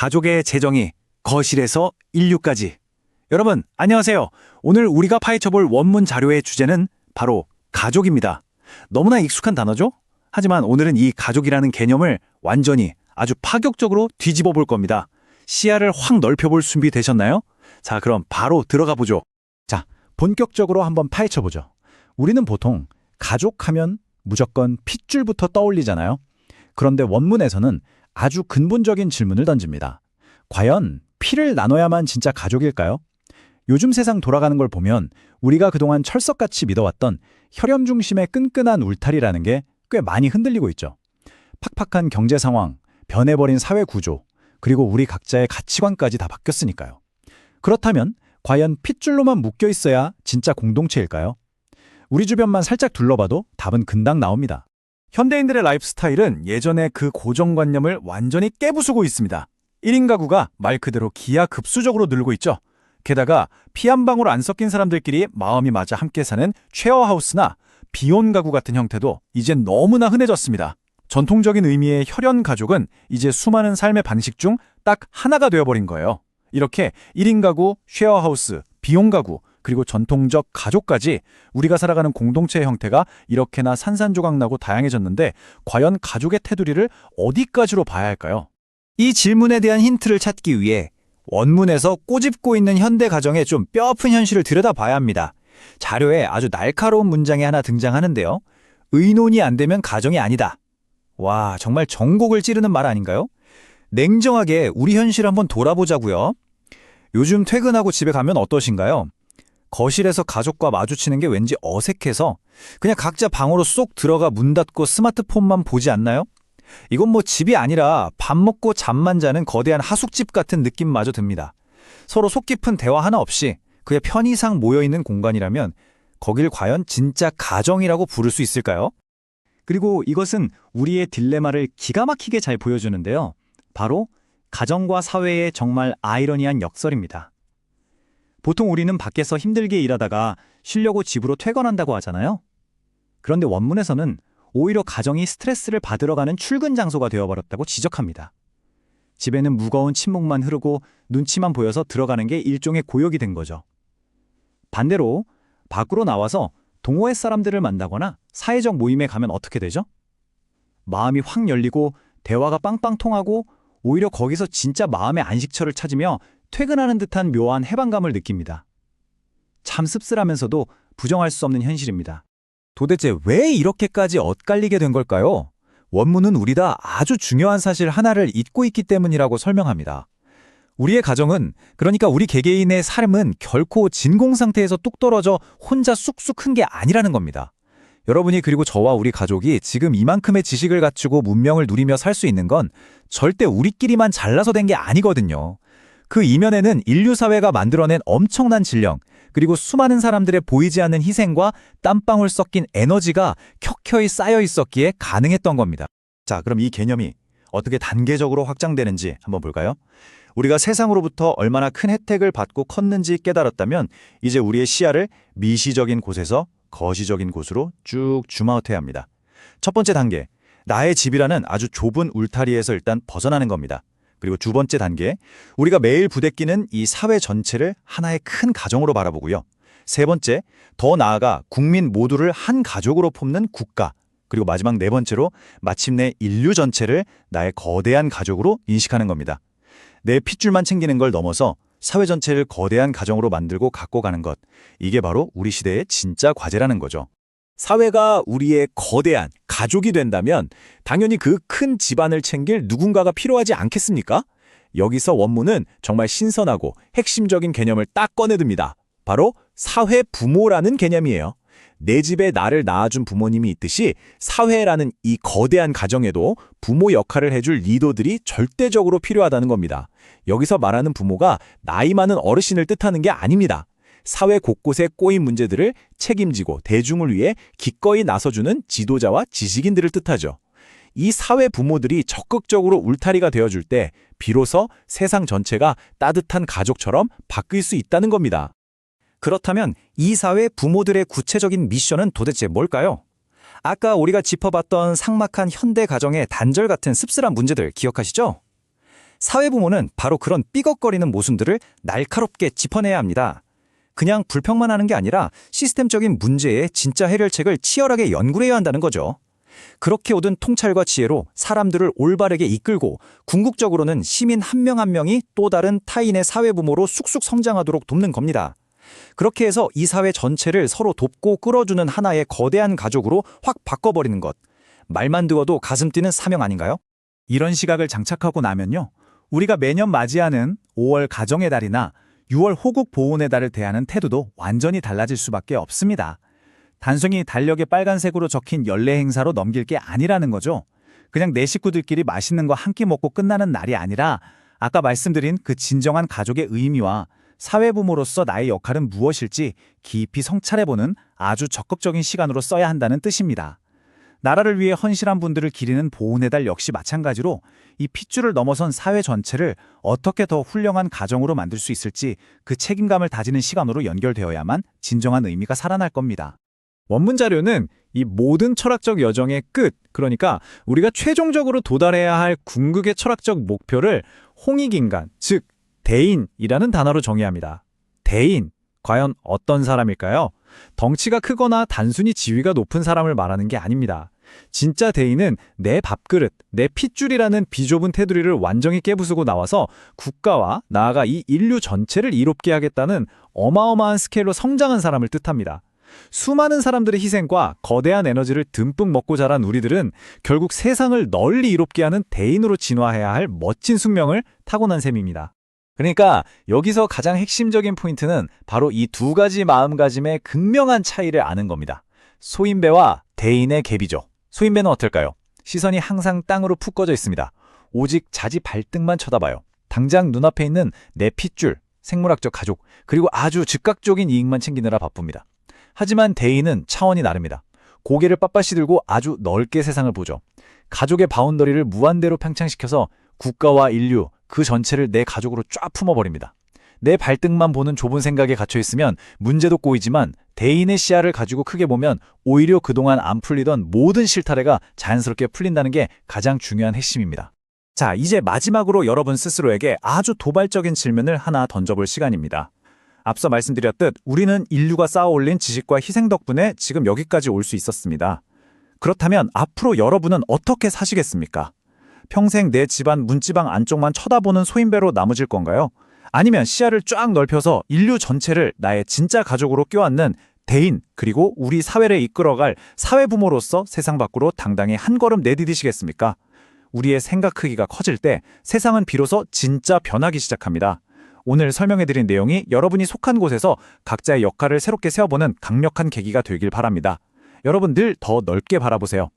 가족의 재정이 거실에서 인류까지. 여러분, 안녕하세요. 오늘 우리가 파헤쳐볼 원문 자료의 주제는 바로 가족입니다. 너무나 익숙한 단어죠? 하지만 오늘은 이 가족이라는 개념을 완전히 아주 파격적으로 뒤집어 볼 겁니다. 시야를 확 넓혀볼 준비 되셨나요? 자, 그럼 바로 들어가 보죠. 자, 본격적으로 한번 파헤쳐보죠. 우리는 보통 가족하면 무조건 핏줄부터 떠올리잖아요. 그런데 원문에서는 아주 근본적인 질문을 던집니다. 과연 피를 나눠야만 진짜 가족일까요? 요즘 세상 돌아가는 걸 보면 우리가 그동안 철석같이 믿어왔던 혈연 중심의 끈끈한 울타리라는 게 꽤 많이 흔들리고 있죠. 팍팍한 경제 상황, 변해버린 사회 구조, 그리고 우리 각자의 가치관까지 다 바뀌었으니까요. 그렇다면 과연 핏줄로만 묶여 있어야 진짜 공동체일까요? 우리 주변만 살짝 둘러봐도 답은 금방 나옵니다. 현대인들의 라이프 스타일은 예전의 그 고정관념을 완전히 깨부수고 있습니다. 1인 가구가 말 그대로 기하급수적으로 늘고 있죠. 게다가 피 한 방울 안 섞인 사람들끼리 마음이 맞아 함께 사는 쉐어하우스나 비혼 가구 같은 형태도 이젠 너무나 흔해졌습니다. 전통적인 의미의 혈연 가족은 이제 수많은 삶의 방식 중 딱 하나가 되어버린 거예요. 이렇게 1인 가구, 쉐어하우스, 비혼 가구, 그리고 전통적 가족까지 우리가 살아가는 공동체의 형태가 이렇게나 산산조각나고 다양해졌는데 과연 가족의 테두리를 어디까지로 봐야 할까요? 이 질문에 대한 힌트를 찾기 위해 원문에서 꼬집고 있는 현대 가정의 좀 뼈아픈 현실을 들여다봐야 합니다. 자료에 아주 날카로운 문장이 하나 등장하는데요. 의논이 안 되면 가정이 아니다. 와, 정말 전곡을 찌르는 말 아닌가요? 냉정하게 우리 현실을 한번 돌아보자고요. 요즘 퇴근하고 집에 가면 어떠신가요? 거실에서 가족과 마주치는 게 왠지 어색해서 그냥 각자 방으로 쏙 들어가 문 닫고 스마트폰만 보지 않나요? 이건 뭐 집이 아니라 밥 먹고 잠만 자는 거대한 하숙집 같은 느낌마저 듭니다. 서로 속 깊은 대화 하나 없이 그냥 편의상 모여있는 공간이라면 거길 과연 진짜 가정이라고 부를 수 있을까요? 그리고 이것은 우리의 딜레마를 기가 막히게 잘 보여주는데요. 바로 가정과 사회의 정말 아이러니한 역설입니다. 보통 우리는 밖에서 힘들게 일하다가 쉬려고 집으로 퇴근한다고 하잖아요. 그런데 원문에서는 오히려 가정이 스트레스를 받으러 가는 출근 장소가 되어버렸다고 지적합니다. 집에는 무거운 침묵만 흐르고 눈치만 보여서 들어가는 게 일종의 고역이 된 거죠. 반대로 밖으로 나와서 동호회 사람들을 만나거나 사회적 모임에 가면 어떻게 되죠? 마음이 확 열리고 대화가 빵빵 통하고 오히려 거기서 진짜 마음의 안식처를 찾으며 퇴근하는 듯한 묘한 해방감을 느낍니다. 참 씁쓸하면서도 부정할 수 없는 현실입니다. 도대체 왜 이렇게까지 엇갈리게 된 걸까요? 원문은 우리 다 아주 중요한 사실 하나를 잊고 있기 때문이라고 설명합니다. 우리의 가정은, 그러니까 우리 개개인의 삶은 결코 진공 상태에서 뚝 떨어져 혼자 쑥쑥 큰 게 아니라는 겁니다. 여러분이 그리고 저와 우리 가족이 지금 이만큼의 지식을 갖추고 문명을 누리며 살 수 있는 건 절대 우리끼리만 잘나서 된 게 아니거든요. 그 이면에는 인류 사회가 만들어낸 엄청난 질령, 그리고 수많은 사람들의 보이지 않는 희생과 땀방울 섞인 에너지가 켜켜이 쌓여 있었기에 가능했던 겁니다. 자, 그럼 이 개념이 어떻게 단계적으로 확장되는지 한번 볼까요? 우리가 세상으로부터 얼마나 큰 혜택을 받고 컸는지 깨달았다면 이제 우리의 시야를 미시적인 곳에서 거시적인 곳으로 쭉 줌아웃해야 합니다. 첫 번째 단계, 나의 집이라는 아주 좁은 울타리에서 일단 벗어나는 겁니다. 그리고 두 번째 단계, 우리가 매일 부대끼는 이 사회 전체를 하나의 큰 가정으로 바라보고요. 세 번째, 더 나아가 국민 모두를 한 가족으로 품는 국가, 그리고 마지막 네 번째로 마침내 인류 전체를 나의 거대한 가족으로 인식하는 겁니다. 내 핏줄만 챙기는 걸 넘어서 사회 전체를 거대한 가정으로 만들고 갖고 가는 것, 이게 바로 우리 시대의 진짜 과제라는 거죠. 사회가 우리의 거대한 가족이 된다면 당연히 그 큰 집안을 챙길 누군가가 필요하지 않겠습니까? 여기서 원문은 정말 신선하고 핵심적인 개념을 딱 꺼내듭니다. 바로 사회 부모라는 개념이에요. 내 집에 나를 낳아준 부모님이 있듯이 사회라는 이 거대한 가정에도 부모 역할을 해줄 리더들이 절대적으로 필요하다는 겁니다. 여기서 말하는 부모가 나이 많은 어르신을 뜻하는 게 아닙니다. 사회 곳곳에 꼬인 문제들을 책임지고 대중을 위해 기꺼이 나서주는 지도자와 지식인들을 뜻하죠. 이 사회 부모들이 적극적으로 울타리가 되어줄 때 비로소 세상 전체가 따뜻한 가족처럼 바뀔 수 있다는 겁니다. 그렇다면 이 사회 부모들의 구체적인 미션은 도대체 뭘까요? 아까 우리가 짚어봤던 삭막한 현대 가정의 단절 같은 씁쓸한 문제들 기억하시죠? 사회부모는 바로 그런 삐걱거리는 모순들을 날카롭게 짚어내야 합니다. 그냥 불평만 하는 게 아니라 시스템적인 문제의 진짜 해결책을 치열하게 연구를 해야 한다는 거죠. 그렇게 얻은 통찰과 지혜로 사람들을 올바르게 이끌고 궁극적으로는 시민 한 명 한 명이 또 다른 타인의 사회부모로 쑥쑥 성장하도록 돕는 겁니다. 그렇게 해서 이 사회 전체를 서로 돕고 끌어주는 하나의 거대한 가족으로 확 바꿔버리는 것. 말만 들어도 가슴 뛰는 사명 아닌가요? 이런 시각을 장착하고 나면요, 우리가 매년 맞이하는 5월 가정의 달이나 6월 호국 보훈의 달을 대하는 태도도 완전히 달라질 수밖에 없습니다. 단순히 달력에 빨간색으로 적힌 연례 행사로 넘길 게 아니라는 거죠. 그냥 내 식구들끼리 맛있는 거 한 끼 먹고 끝나는 날이 아니라 아까 말씀드린 그 진정한 가족의 의미와 사회부모로서 나의 역할은 무엇일지 깊이 성찰해보는 아주 적극적인 시간으로 써야 한다는 뜻입니다. 나라를 위해 헌신한 분들을 기리는 보훈의 달 역시 마찬가지로 이 핏줄을 넘어선 사회 전체를 어떻게 더 훌륭한 가정으로 만들 수 있을지 그 책임감을 다지는 시간으로 연결되어야만 진정한 의미가 살아날 겁니다. 원문 자료는 이 모든 철학적 여정의 끝, 그러니까 우리가 최종적으로 도달해야 할 궁극의 철학적 목표를 홍익인간, 즉 대인이라는 단어로 정의합니다. 대인, 과연 어떤 사람일까요? 덩치가 크거나 단순히 지위가 높은 사람을 말하는 게 아닙니다. 진짜 대인은 내 밥그릇, 내 핏줄이라는 비좁은 테두리를 완전히 깨부수고 나와서 국가와 나아가 이 인류 전체를 이롭게 하겠다는 어마어마한 스케일로 성장한 사람을 뜻합니다. 수많은 사람들의 희생과 거대한 에너지를 듬뿍 먹고 자란 우리들은 결국 세상을 널리 이롭게 하는 대인으로 진화해야 할 멋진 숙명을 타고난 셈입니다. 그러니까 여기서 가장 핵심적인 포인트는 바로 이 두 가지 마음가짐의 극명한 차이를 아는 겁니다. 소인배와 대인의 갭이죠. 소인배는 어떨까요? 시선이 항상 땅으로 푹 꺼져 있습니다. 오직 자지 발등만 쳐다봐요. 당장 눈앞에 있는 내 핏줄, 생물학적 가족, 그리고 아주 즉각적인 이익만 챙기느라 바쁩니다. 하지만 대인은 차원이 다릅니다. 고개를 빳빳이 들고 아주 넓게 세상을 보죠. 가족의 바운더리를 무한대로 팽창시켜서 국가와 인류, 그 전체를 내 가족으로 쫙 품어버립니다. 내 발등만 보는 좁은 생각에 갇혀있으면 문제도 꼬이지만 대인의 시야를 가지고 크게 보면 오히려 그동안 안 풀리던 모든 실타래가 자연스럽게 풀린다는 게 가장 중요한 핵심입니다. 자, 이제 마지막으로 여러분 스스로에게 아주 도발적인 질문을 하나 던져볼 시간입니다. 앞서 말씀드렸듯 우리는 인류가 쌓아올린 지식과 희생 덕분에 지금 여기까지 올 수 있었습니다. 그렇다면 앞으로 여러분은 어떻게 사시겠습니까? 평생 내 집안 문지방 안쪽만 쳐다보는 소인배로 남으실 건가요? 아니면 시야를 쫙 넓혀서 인류 전체를 나의 진짜 가족으로 껴안는 대인, 그리고 우리 사회를 이끌어갈 사회부모로서 세상 밖으로 당당히 한 걸음 내디디시겠습니까? 우리의 생각 크기가 커질 때 세상은 비로소 진짜 변하기 시작합니다. 오늘 설명해드린 내용이 여러분이 속한 곳에서 각자의 역할을 새롭게 세워보는 강력한 계기가 되길 바랍니다. 여러분 늘 더 넓게 바라보세요.